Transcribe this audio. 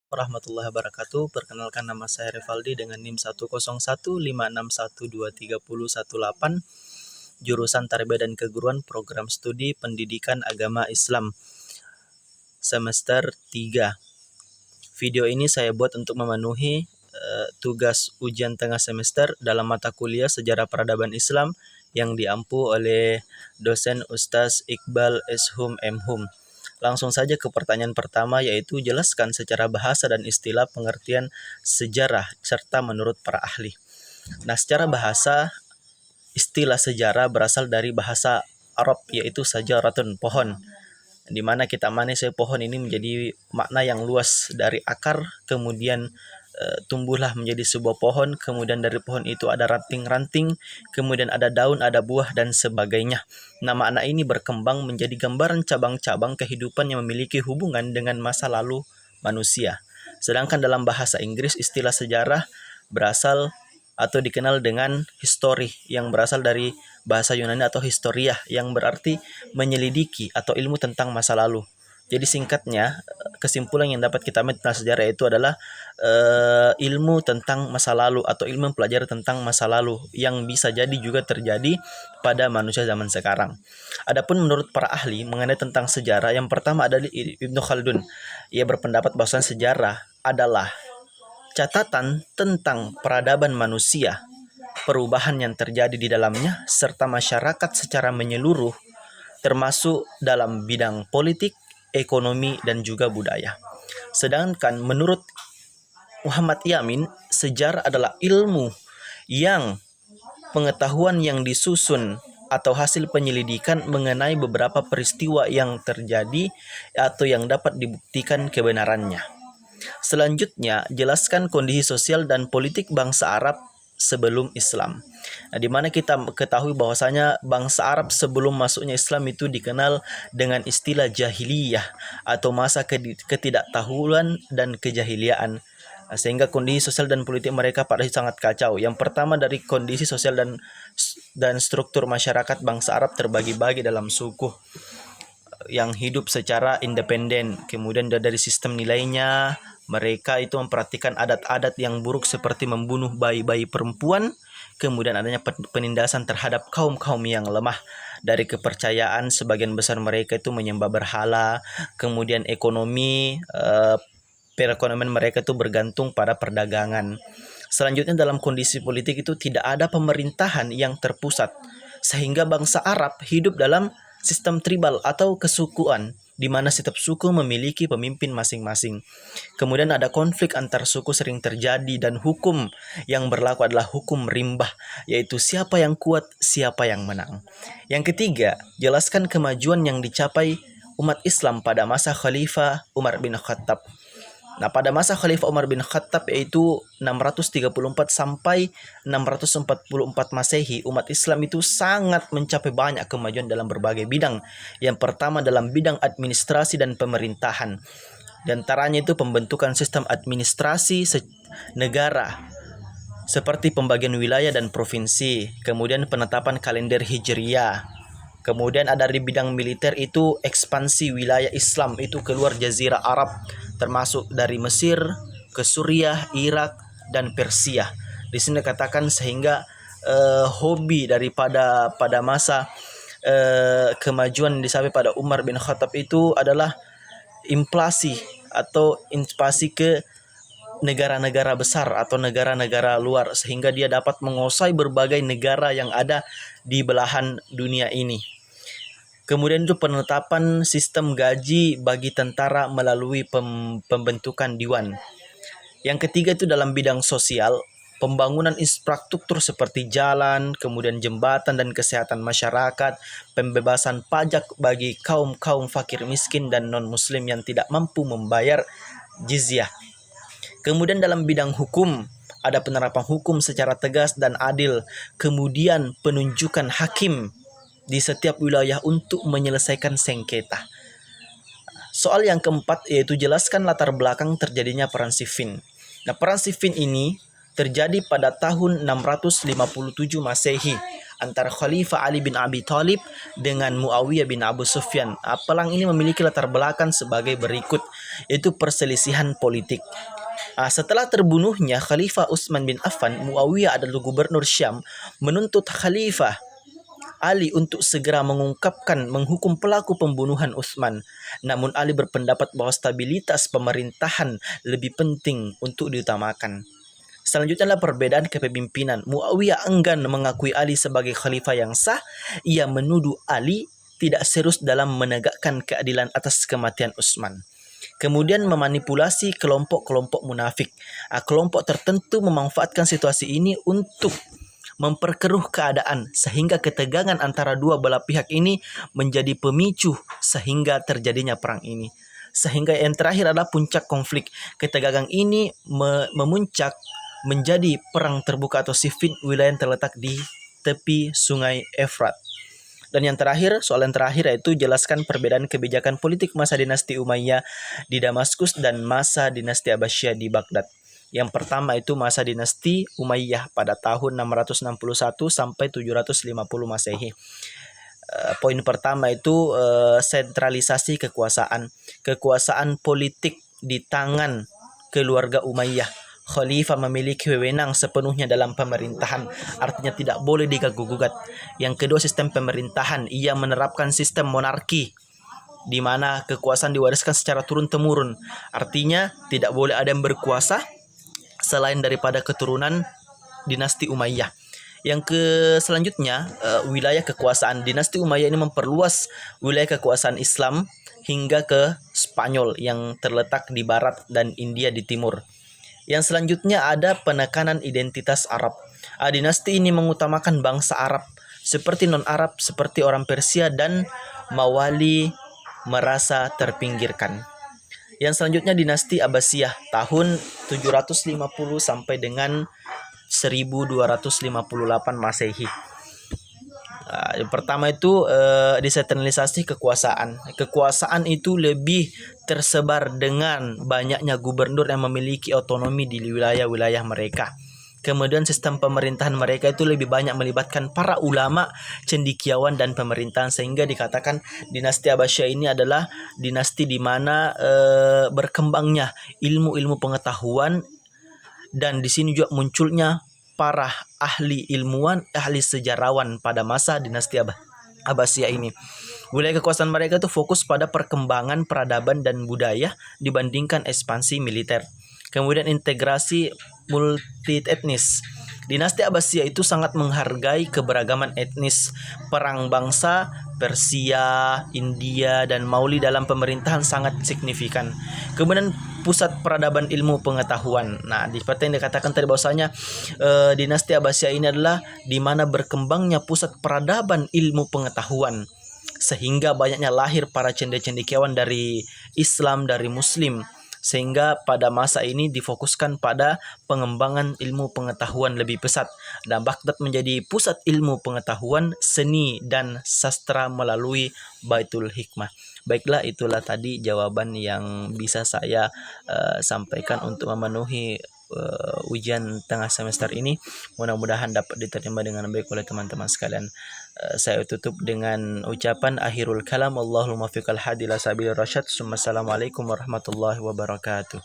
Warahmatullahi wabarakatuh. Perkenalkan, nama saya Rivaldi dengan NIM 1015612301018, jurusan Tarbiyah dan Keguruan, program studi Pendidikan Agama Islam semester 3. Video ini saya buat untuk memenuhi tugas ujian tengah semester dalam mata kuliah Sejarah Peradaban Islam yang diampu oleh dosen Ustaz Iqbal Eshum M.Hum. Langsung saja ke pertanyaan pertama, yaitu jelaskan secara bahasa dan istilah pengertian sejarah serta menurut para ahli. Nah, secara bahasa, istilah sejarah berasal dari bahasa Arab, yaitu sajaratun, pohon, di mana kita manis pohon ini menjadi makna yang luas, dari akar kemudian tumbuhlah menjadi sebuah pohon, kemudian dari pohon itu ada ranting-ranting, kemudian ada daun, ada buah, dan sebagainya. Nah, makna ini berkembang menjadi gambaran cabang-cabang kehidupan yang memiliki hubungan dengan masa lalu manusia. Sedangkan dalam bahasa Inggris, istilah sejarah berasal atau dikenal dengan history, yang berasal dari bahasa Yunani atau historia, yang berarti menyelidiki atau ilmu tentang masa lalu. Jadi singkatnya, kesimpulan yang dapat kita ambil tentang sejarah itu adalah ilmu tentang masa lalu atau ilmu mempelajari tentang masa lalu yang bisa jadi juga terjadi pada manusia zaman sekarang. Adapun menurut para ahli mengenai tentang sejarah, yang pertama adalah Ibnu Khaldun. Ia berpendapat bahwa sejarah adalah catatan tentang peradaban manusia, perubahan yang terjadi di dalamnya, serta masyarakat secara menyeluruh, termasuk dalam bidang politik, ekonomi, dan juga budaya. Sedangkan menurut Muhammad Yamin, sejarah adalah ilmu yang pengetahuan yang disusun atau hasil penyelidikan mengenai beberapa peristiwa yang terjadi atau yang dapat dibuktikan kebenarannya. Selanjutnya, jelaskan kondisi sosial dan politik bangsa Arab sebelum Islam. Nah, di mana kita ketahui bahwasanya bangsa Arab sebelum masuknya Islam itu dikenal dengan istilah jahiliyah atau masa ketidaktahuan dan kejahiliaan. Sehingga kondisi sosial dan politik mereka pada sangat kacau. Yang pertama, dari kondisi sosial dan struktur masyarakat bangsa Arab terbagi-bagi dalam suku yang hidup secara independen. Kemudian dari sistem nilainya, mereka itu memperhatikan adat-adat yang buruk seperti membunuh bayi-bayi perempuan, kemudian adanya penindasan terhadap kaum-kaum yang lemah. Dari kepercayaan, sebagian besar mereka itu menyembah berhala. Kemudian ekonomi, perekonomian mereka itu bergantung pada perdagangan. Selanjutnya, dalam kondisi politik itu tidak ada pemerintahan yang terpusat, sehingga bangsa Arab hidup dalam sistem tribal atau kesukuan, di mana setiap suku memiliki pemimpin masing-masing. Kemudian ada konflik antar suku sering terjadi, dan hukum yang berlaku adalah hukum rimbah, yaitu siapa yang kuat, siapa yang menang. Yang ketiga, jelaskan kemajuan yang dicapai umat Islam pada masa Khalifah Umar bin Khattab. Nah, pada masa Khalifah Umar bin Khattab, yaitu 634 sampai 644 Masehi, umat Islam itu sangat mencapai banyak kemajuan dalam berbagai bidang. Yang pertama, dalam bidang administrasi dan pemerintahan. Di antaranya itu pembentukan sistem administrasi negara seperti pembagian wilayah dan provinsi, kemudian penetapan kalender Hijriyah. Kemudian ada di bidang militer itu ekspansi wilayah Islam itu keluar Jazirah Arab, termasuk dari Mesir ke Suriah, Irak, dan Persia. Di sini dikatakan sehingga hobi daripada pada masa kemajuan dicapai pada Umar bin Khattab itu adalah inflasi atau invasi ke negara-negara besar atau negara-negara luar, sehingga dia dapat menguasai berbagai negara yang ada di belahan dunia ini. Kemudian itu penetapan sistem gaji bagi tentara melalui pembentukan diwan. Yang ketiga itu dalam bidang sosial, pembangunan infrastruktur seperti jalan, kemudian jembatan dan kesehatan masyarakat, pembebasan pajak bagi kaum-kaum fakir miskin dan non-muslim yang tidak mampu membayar jizyah. Kemudian dalam bidang hukum, ada penerapan hukum secara tegas dan adil, kemudian penunjukan hakim di setiap wilayah untuk menyelesaikan sengketa. Soal yang keempat yaitu jelaskan latar belakang terjadinya Perang Siffin. Nah, Perang Siffin ini terjadi pada tahun 657 Masehi antara Khalifah Ali bin Abi Thalib dengan Muawiyah bin Abu Sufyan. Perang ini memiliki latar belakang sebagai berikut, yaitu perselisihan politik. Setelah terbunuhnya Khalifah Utsman bin Affan, Muawiyah adalah gubernur Syam, menuntut Khalifah Ali untuk segera menghukum pelaku pembunuhan Utsman. Namun Ali berpendapat bahwa stabilitas pemerintahan lebih penting untuk diutamakan. Selanjutnya adalah perbedaan kepemimpinan. Muawiyah enggan mengakui Ali sebagai khalifah yang sah. Ia menuduh Ali tidak serius dalam menegakkan keadilan atas kematian Utsman. Kemudian memanipulasi kelompok-kelompok munafik. Kelompok tertentu memanfaatkan situasi ini untuk memperkeruh keadaan sehingga ketegangan antara dua belah pihak ini menjadi pemicu sehingga terjadinya perang ini. Sehingga yang terakhir adalah puncak konflik. Ketegangan ini memuncak menjadi perang terbuka atau Siffin, wilayah yang terletak di tepi sungai Efrat. Dan yang terakhir, soal yang terakhir yaitu jelaskan perbedaan kebijakan politik masa dinasti Umayyah di Damaskus dan masa dinasti Abbasiyah di Baghdad. Yang pertama itu masa dinasti Umayyah pada tahun 661 sampai 750 Masehi. Poin pertama itu sentralisasi kekuasaan. Kekuasaan politik di tangan keluarga Umayyah. Khalifah memiliki wewenang sepenuhnya dalam pemerintahan, artinya tidak boleh diganggu-gugat. Yang kedua, sistem pemerintahan. Ia menerapkan sistem monarki, di mana kekuasaan diwariskan secara turun-temurun. Artinya tidak boleh ada yang berkuasa selain daripada keturunan dinasti Umayyah. Yang selanjutnya, wilayah kekuasaan. Dinasti Umayyah ini memperluas wilayah kekuasaan Islam hingga ke Spanyol yang terletak di barat dan India di timur. Yang selanjutnya ada penekanan identitas Arab. Dinasti ini mengutamakan bangsa Arab seperti non-Arab, seperti orang Persia dan Mawali merasa terpinggirkan. Yang selanjutnya dinasti Abbasiyah tahun 750 sampai dengan 1258 Masehi. Yang pertama itu desentralisasi kekuasaan. Kekuasaan itu lebih tersebar dengan banyaknya gubernur yang memiliki otonomi di wilayah-wilayah mereka. Kemudian sistem pemerintahan mereka itu lebih banyak melibatkan para ulama, cendekiawan dan pemerintahan, sehingga dikatakan dinasti Abbasiyah ini adalah dinasti di mana berkembangnya ilmu-ilmu pengetahuan, dan di sini juga munculnya para ahli ilmuwan, ahli sejarawan pada masa dinasti Abbasiyah ini. Wilayah kekuasaan mereka itu fokus pada perkembangan peradaban dan budaya dibandingkan ekspansi militer. Kemudian integrasi multi etnis. Dinasti Abbasiyah itu sangat menghargai keberagaman etnis. Perang bangsa Persia, India, dan Mauli dalam pemerintahan sangat signifikan. Kemudian pusat peradaban ilmu pengetahuan. Seperti yang dikatakan tadi bahwasanya dinasti Abbasiyah ini adalah di mana berkembangnya pusat peradaban ilmu pengetahuan, sehingga banyaknya lahir para cendekiawan dari Islam, dari Muslim. Sehingga pada masa ini difokuskan pada pengembangan ilmu pengetahuan lebih pesat, dan Baghdad menjadi pusat ilmu pengetahuan, seni dan sastra melalui Baitul Hikmah. Baiklah, itulah tadi jawaban yang bisa saya sampaikan untuk memenuhi ujian tengah semester ini. Mudah-mudahan dapat diterima dengan baik oleh teman-teman sekalian. Saya tutup dengan ucapan akhirul kalam, Allahul muwaffiq al hadi ila sabilir rasyad. Assalamualaikum warahmatullahi wabarakatuh.